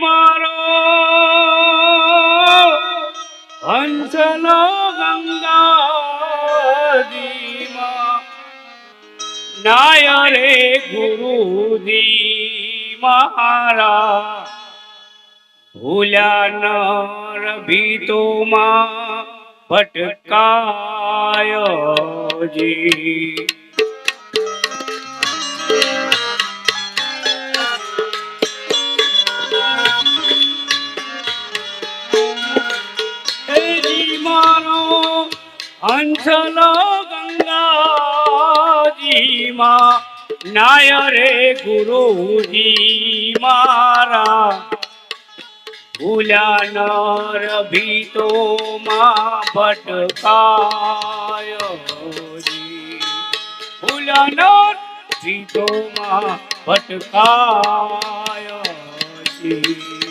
મારો હંસલો ગંગાજીમાં નાય રે ગુરુજી મારા ભૂલ્યા નર ભીતોમાં ભટકાયજી હંસલો ગંગાજીમાં નાય રે ગુરુજી મારા ભૂલ્યા નર ભીતોમાં ભટકાયજી ભૂલ્યા નર ભીતોમાં ભટકાયજી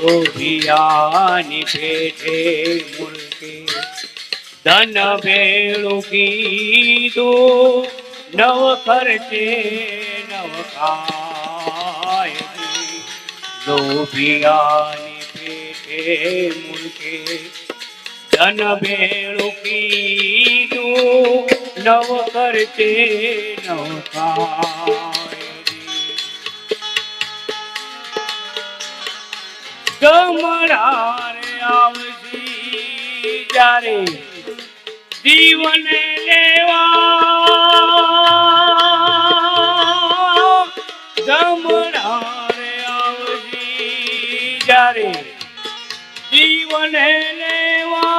લોભિયાની પેઠે મુલકે ધન ભેળું કીધું નવ ખર્ચે નવ ખાય લોભિયાની પેઠે મુલકે ધન ભેળું કીધું નવ ખર્ચે નવ ખાય ગમડારે આવજી જારે જીવને લેવા ગમડારે આવજી જારે જીવને લેવા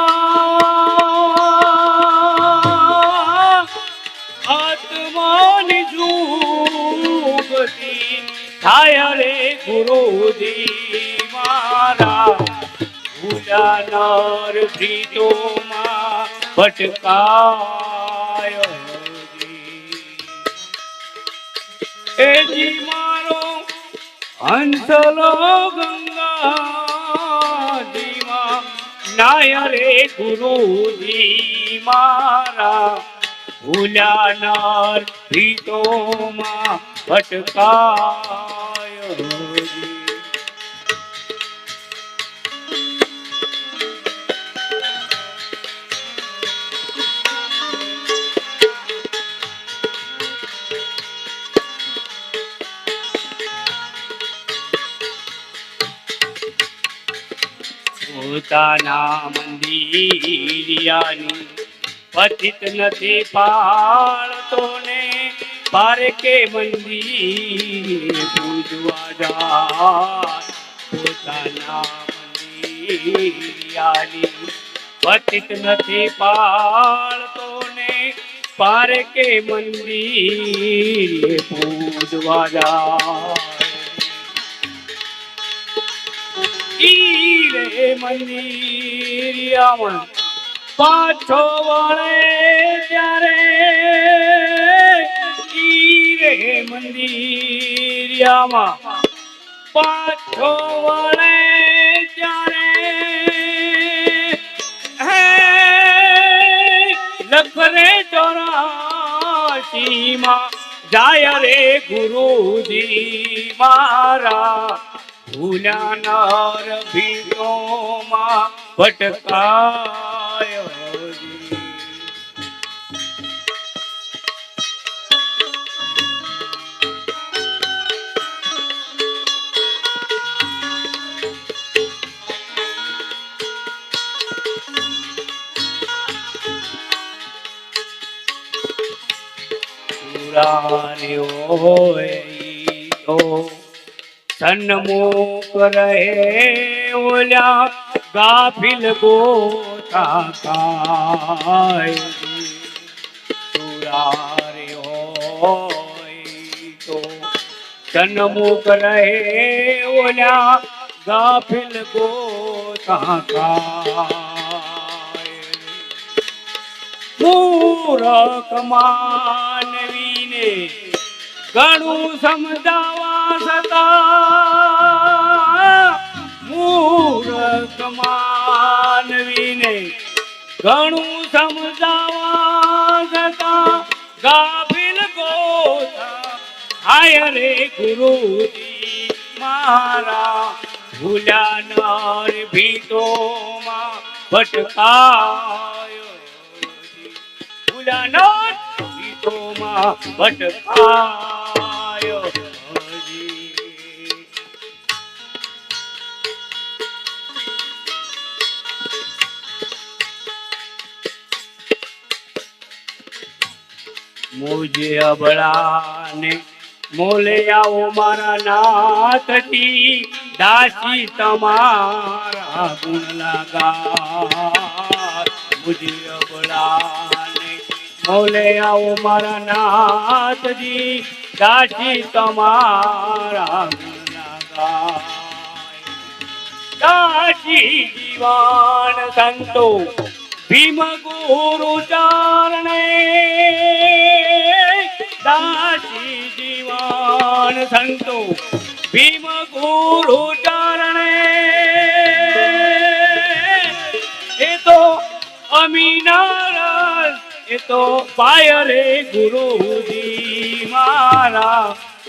આત્માની જુગતી થાય રે ગુરુજી મારા ભૂલ્યા નર ભીતોમાં ભટકાયજી એજી મારો હંસલો ગંગાજીમાં નાય રે ગુરુજી મારા ભૂલ્યા નર ભીતોમાં ભટકાયજી પોતાના મંદિરિયાની પતિત નથી પાળતો ને પારકે મંદિર પૂજવા જાય પોતાના મંદિરિયાની પતિત નથી પાળતો ને પારકે મંદિર પૂજવા જાય રે મંદિરિયામાં પાછો વળે ત્યારે રે મંદિરિયામાં પાછો વળે ત્યારે હે લખરે 84માં જાય રે ગુરુજી મારા ભૂલ્યા નર ભીતોમાં ભટકાયજી પુરારે હોય તો સન્મુખ રહે ઓલ્યા ગાફિલ ગોતા ખાય સુરારે હોય તો સન્મુખ રહે ઓલ્યા ગાફિલ ગોતા ખાય મૂરખ માનવીને ઘણું સમજાવા છતાં માનવીને ઘણું સમજાવા છતાં ગાફિલ ગોતા હાય રે ગુરુજી મારા ભૂલ્યા નર ભીતોમાં ભટકાયો ભૂલ્યા નર ભીતોમાં ભટકાયો મુજે અબળાને મોલે આવો મારા નાથજી દાસી તમારા ગુણ લગા મુજે અબળાને મોલે આવો મારા નાથજી દાસી તમારા ગુણ લગા દાસી જીવાન સંતો ભીમ ગુરુ ચારણે દાસી જીવાન સંતો ભીમ ગુરુ ચારણે એ તો અમીના રસ એ તો પાય રે ગુરુજી મારા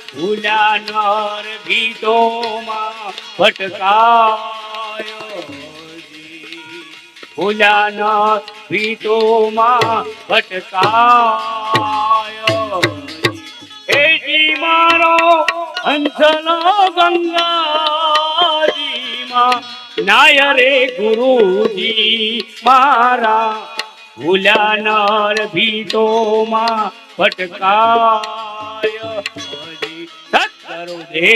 ભૂલ્યા નર ભીતોમાં ભટકાયો ભૂલ્યા નર ભીતોમાં ભટકાયો જી મારો હંસલો ગંગાજીમાં નાય રે ગુરુજી મારા ભૂલ્યા નર ભીતોમાં ભટકાયો સત્કરો દે